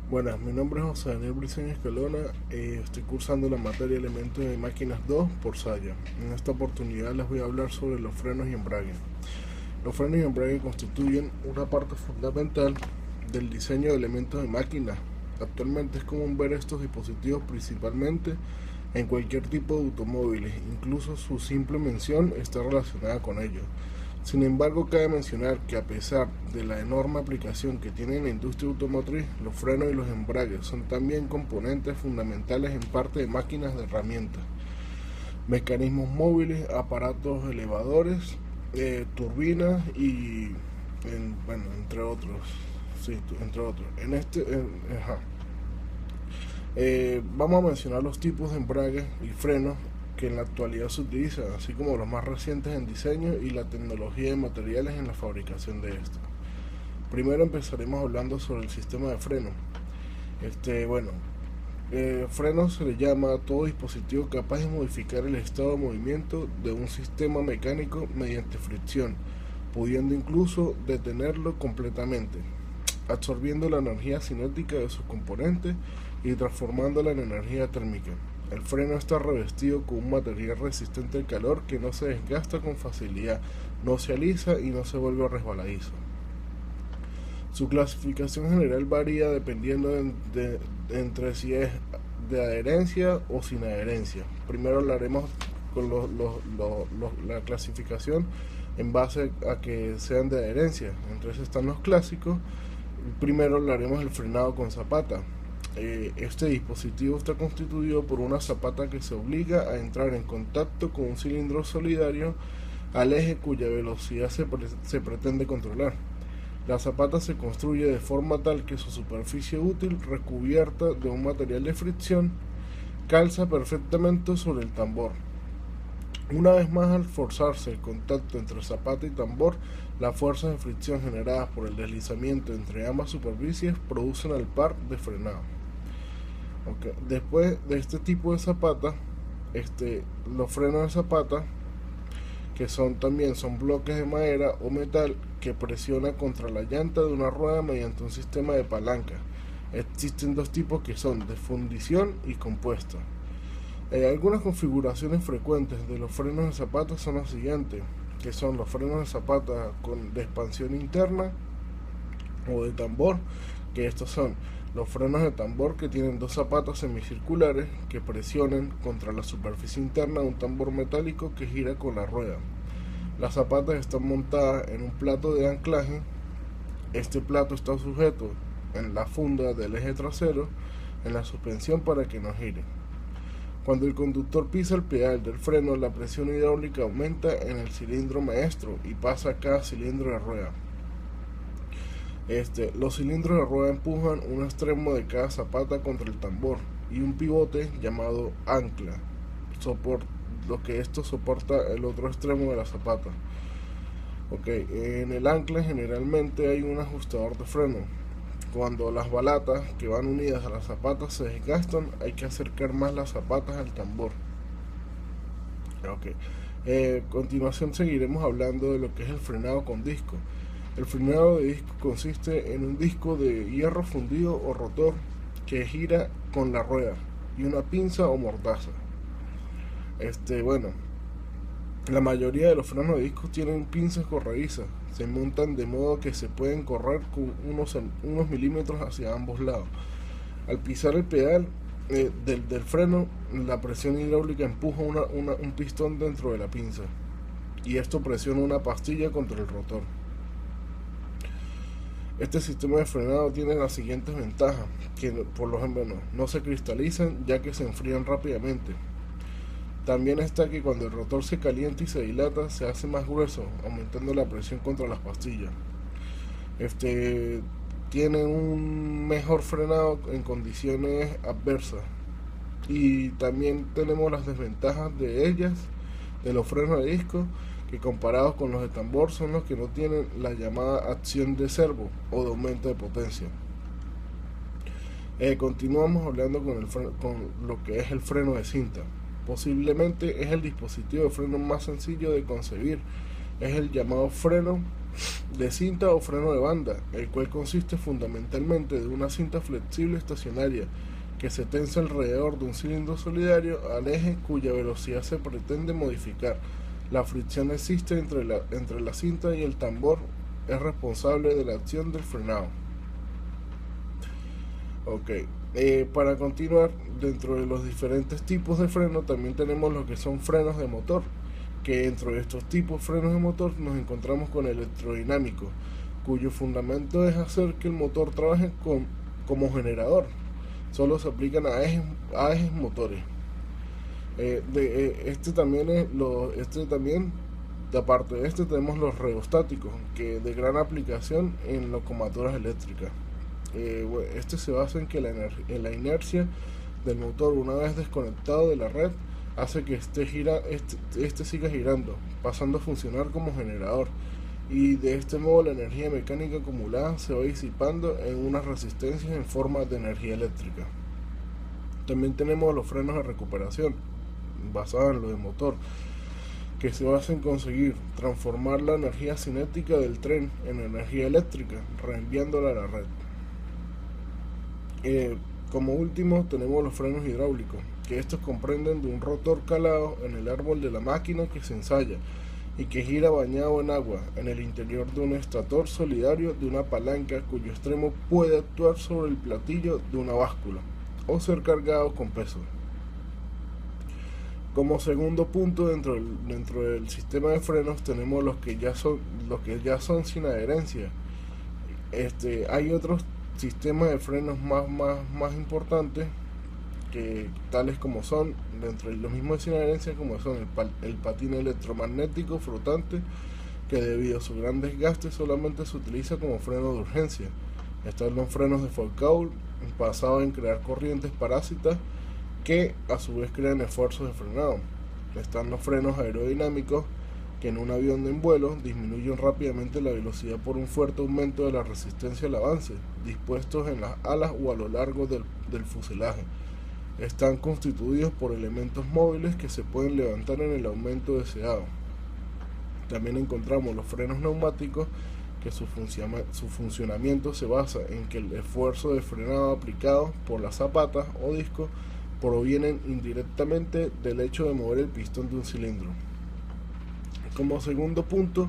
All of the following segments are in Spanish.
Buenas, mi nombre es José Daniel Briceño Escalona, estoy cursando la materia Elementos de Máquinas 2 por Saya. En esta oportunidad les voy a hablar sobre los frenos y embrague. Los frenos y embrague constituyen una parte fundamental del diseño de elementos de máquinas. Actualmente es común ver estos dispositivos principalmente en cualquier tipo de automóviles, incluso su simple mención está relacionada con ellos. Sin embargo, cabe mencionar que a pesar de la enorme aplicación que tiene en la industria automotriz, los frenos y los embragues son también componentes fundamentales en parte de máquinas de herramientas, mecanismos móviles, aparatos elevadores, turbinas y, entre otros. Sí, entre otros. Vamos a mencionar los tipos de embragues y frenos que en la actualidad se utilizan, así como los más recientes en diseño y la tecnología de materiales en la fabricación de estos. Primero empezaremos hablando sobre el sistema de freno. Freno se le llama a todo dispositivo capaz de modificar el estado de movimiento de un sistema mecánico mediante fricción, pudiendo incluso detenerlo completamente, absorbiendo la energía cinética de sus componentes y transformándola en energía térmica. El freno está revestido con un material resistente al calor que no se desgasta con facilidad, no se alisa y no se vuelve resbaladizo. Su clasificación general varía dependiendo entre si es de adherencia o sin adherencia. Primero hablaremos con la clasificación en base a que sean de adherencia. Entre esos están los clásicos. Primero hablaremos del frenado con zapata. Este dispositivo está constituido por una zapata que se obliga a entrar en contacto con un cilindro solidario al eje cuya velocidad se pretende controlar. La zapata se construye de forma tal que su superficie útil, recubierta de un material de fricción, calza perfectamente sobre el tambor. Una vez más, al forzarse el contacto entre zapata y tambor, las fuerzas de fricción generadas por el deslizamiento entre ambas superficies producen el par de frenado. Después de este tipo de zapata, los frenos de zapata, que son bloques de madera o metal que presiona contra la llanta de una rueda mediante un sistema de palanca. Existen dos tipos que son de fundición y compuesta. Algunas configuraciones frecuentes de los frenos de zapata son las siguientes, que son los frenos de zapata de expansión interna o de tambor, que estos son los frenos de tambor que tienen dos zapatas semicirculares que presionan contra la superficie interna de un tambor metálico que gira con la rueda. Las zapatas están montadas en un plato de anclaje. Este plato está sujeto en la funda del eje trasero en la suspensión para que no gire. Cuando el conductor pisa el pedal del freno, la presión hidráulica aumenta en el cilindro maestro y pasa a cada cilindro de rueda. Los cilindros de rueda empujan un extremo de cada zapata contra el tambor y un pivote llamado ancla, lo que esto soporta el otro extremo de la zapata. En el ancla generalmente hay un ajustador de freno. Cuando las balatas que van unidas a las zapatas se desgastan, hay que acercar más las zapatas al tambor. A continuación seguiremos hablando de lo que es el frenado con disco. El frenado de disco consiste en un disco de hierro fundido o rotor que gira con la rueda y una pinza o mordaza. La mayoría de los frenos de disco tienen pinzas corredizas. Se montan de modo que se pueden correr con unos milímetros hacia ambos lados. Al pisar el pedal del freno, la presión hidráulica empuja un pistón dentro de la pinza y esto presiona una pastilla contra el rotor. Este sistema de frenado tiene las siguientes ventajas, que por lo menos no se cristalizan ya que se enfrían rápidamente. También está que cuando el rotor se calienta y se dilata, se hace más grueso, aumentando la presión contra las pastillas. Tiene un mejor frenado en condiciones adversas. Y también tenemos las desventajas de ellas, de los frenos de disco, que comparados con los de tambor son los que no tienen la llamada acción de servo o de aumento de potencia. Continuamos hablando con lo que es el freno de cinta. Posiblemente es el dispositivo de freno más sencillo de concebir. Es el llamado freno de cinta o freno de banda, el cual consiste fundamentalmente de una cinta flexible estacionaria que se tensa alrededor de un cilindro solidario al eje cuya velocidad se pretende modificar. La fricción existe entre la cinta y el tambor es responsable de la acción del frenado. Ok, para continuar, dentro de los diferentes tipos de freno también tenemos lo que son frenos de motor, que dentro de estos tipos de frenos de motor nos encontramos con el electrodinámico, cuyo fundamento es hacer que el motor trabaje como generador. Solo se aplican a ejes motores. Aparte de este tenemos los rheostáticos, que de gran aplicación en locomotoras eléctricas. Este se basa en que la inercia del motor, una vez desconectado de la red, hace que este siga girando, pasando a funcionar como generador, y de este modo la energía mecánica acumulada se va disipando en unas resistencias en forma de energía eléctrica. También tenemos los frenos de recuperación, basados en lo de motor, que se basa en conseguir transformar la energía cinética del tren en energía eléctrica, reenviándola a la red. Como último tenemos los frenos hidráulicos, que estos comprenden de un rotor calado en el árbol de la máquina que se ensaya y que gira bañado en agua en el interior de un estator solidario de una palanca cuyo extremo puede actuar sobre el platillo de una báscula o ser cargado con peso. Como segundo punto dentro del sistema de frenos tenemos los que ya son sin adherencia. Hay otros sistemas de frenos más importantes, que tales como son, dentro de los mismos sin adherencia, como son el patín electromagnético flotante, que debido a su gran desgaste solamente se utiliza como freno de urgencia. Están los frenos de Foucault, basados en crear corrientes parásitas que a su vez crean esfuerzos de frenado. Están los frenos aerodinámicos, que en un avión en vuelo disminuyen rápidamente la velocidad por un fuerte aumento de la resistencia al avance, dispuestos en las alas o a lo largo del fuselaje. Están constituidos por elementos móviles que se pueden levantar en el aumento deseado. También encontramos los frenos neumáticos, que su funcionamiento se basa en que el esfuerzo de frenado aplicado por las zapatas o discos provienen indirectamente del hecho de mover el pistón de un cilindro. Como segundo punto,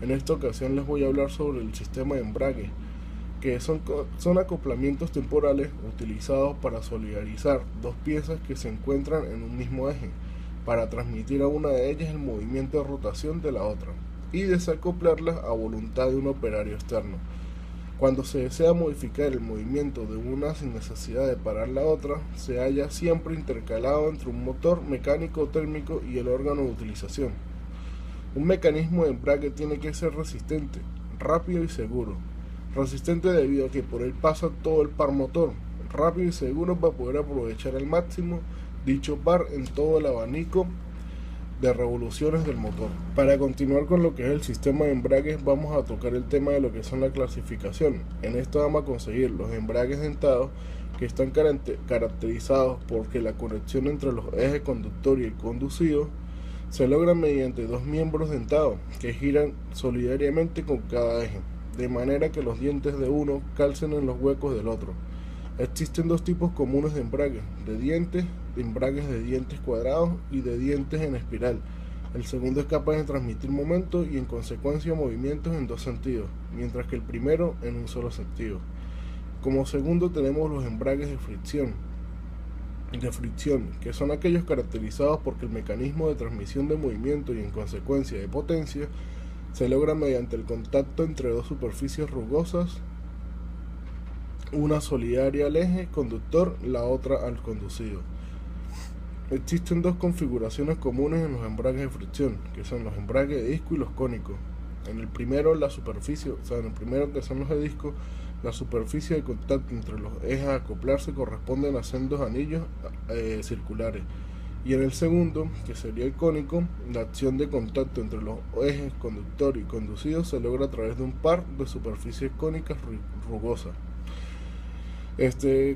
en esta ocasión les voy a hablar sobre el sistema de embrague, que son acoplamientos temporales utilizados para solidarizar dos piezas que se encuentran en un mismo eje, para transmitir a una de ellas el movimiento de rotación de la otra y desacoplarlas a voluntad de un operario externo. Cuando se desea modificar el movimiento de una sin necesidad de parar la otra, se halla siempre intercalado entre un motor mecánico o térmico y el órgano de utilización. Un mecanismo de embrague tiene que ser resistente, rápido y seguro. Resistente debido a que por él pasa todo el par motor, rápido y seguro para poder aprovechar al máximo dicho par en todo el abanico de revoluciones del motor. Para continuar con lo que es el sistema de embragues, vamos a tocar el tema de lo que son la clasificación. En esto vamos a conseguir los embragues dentados, que están caracterizados porque la conexión entre los ejes conductor y el conducido se logra mediante dos miembros dentados que giran solidariamente con cada eje, de manera que los dientes de uno calcen en los huecos del otro. Existen dos tipos comunes de embragues de dientes cuadrados y de dientes en espiral. El segundo es capaz de transmitir momento y en consecuencia movimientos en dos sentidos, mientras que el primero en un solo sentido. Como segundo tenemos los embragues de fricción, que son aquellos caracterizados porque el mecanismo de transmisión de movimiento y en consecuencia de potencia se logra mediante el contacto entre dos superficies rugosas, una solidaria al eje conductor, la otra al conducido. Existen dos configuraciones comunes en los embragues de fricción, que son los embragues de disco y los cónicos. En el primero, que son los de disco, la superficie de contacto entre los ejes a acoplarse corresponden a sendos anillos circulares. Y en el segundo, que sería el cónico, la acción de contacto entre los ejes conductor y conducido se logra a través de un par de superficies cónicas rugosas.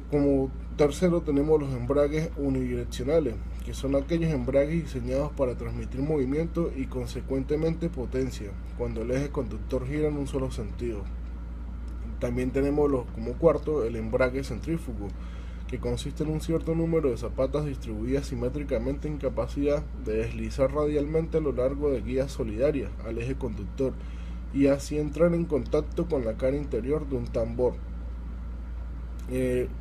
Como tercero tenemos los embragues unidireccionales, que son aquellos embragues diseñados para transmitir movimiento y consecuentemente potencia, cuando el eje conductor gira en un solo sentido. También tenemos como cuarto el embrague centrífugo, que consiste en un cierto número de zapatas distribuidas simétricamente en capacidad de deslizar radialmente a lo largo de guías solidarias al eje conductor y así entrar en contacto con la cara interior de un tambor.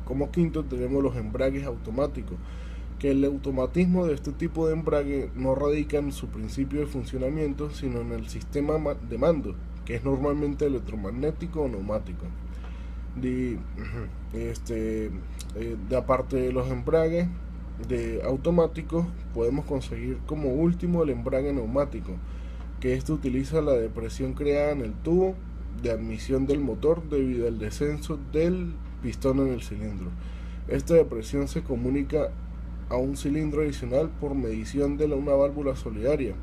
Como quinto tenemos los embragues automáticos, que el automatismo de este tipo de embrague no radica en su principio de funcionamiento, sino en el sistema de mando, que es normalmente electromagnético o neumático. Aparte de los embragues automáticos, podemos conseguir como último el embrague neumático, que utiliza la depresión creada en el tubo de admisión del motor debido al descenso del pistón en el cilindro. Esta depresión se comunica a un cilindro adicional por medición de una válvula solidaria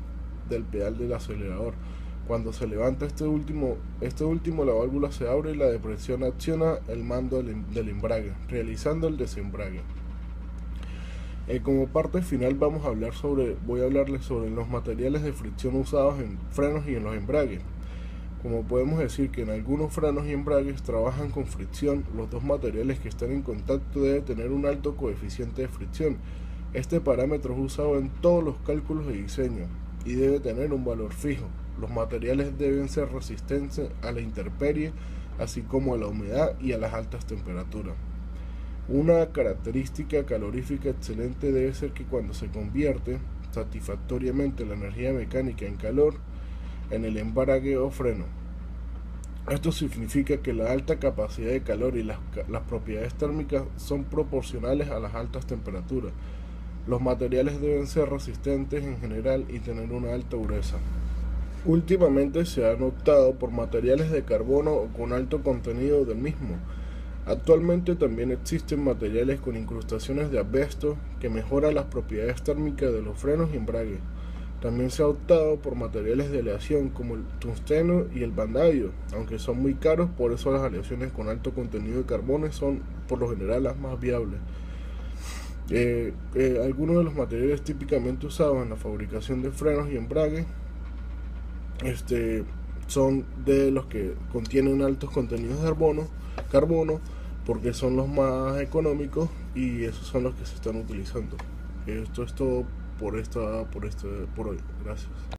del pedal del acelerador. Cuando se levanta este último, la válvula se abre y la depresión acciona el mando del embrague, realizando el desembrague. Como parte final voy a hablarles sobre los materiales de fricción usados en frenos y en los embragues. Como podemos decir que en algunos frenos y embragues trabajan con fricción, los dos materiales que están en contacto deben tener un alto coeficiente de fricción. Este parámetro es usado en todos los cálculos de diseño y debe tener un valor fijo. Los materiales deben ser resistentes a la intemperie, así como a la humedad y a las altas temperaturas. Una característica calorífica excelente debe ser que cuando se convierte satisfactoriamente la energía mecánica en calor en el embrague o freno, esto significa que la alta capacidad de calor y las propiedades térmicas son proporcionales a las altas temperaturas. Los materiales deben ser resistentes en general y tener una alta dureza. Últimamente se han optado por materiales de carbono o con alto contenido del mismo. Actualmente también existen materiales con incrustaciones de asbesto que mejoran las propiedades térmicas de los frenos y embragues. También se ha optado por materiales de aleación como el tungsteno y el vanadio, aunque son muy caros, por eso las aleaciones con alto contenido de carbono son por lo general las más viables. Algunos de los materiales típicamente usados en la fabricación de frenos y embragues son de los que contienen altos contenidos de carbono, porque son los más económicos y esos son los que se están utilizando. Esto es todo por hoy. Gracias.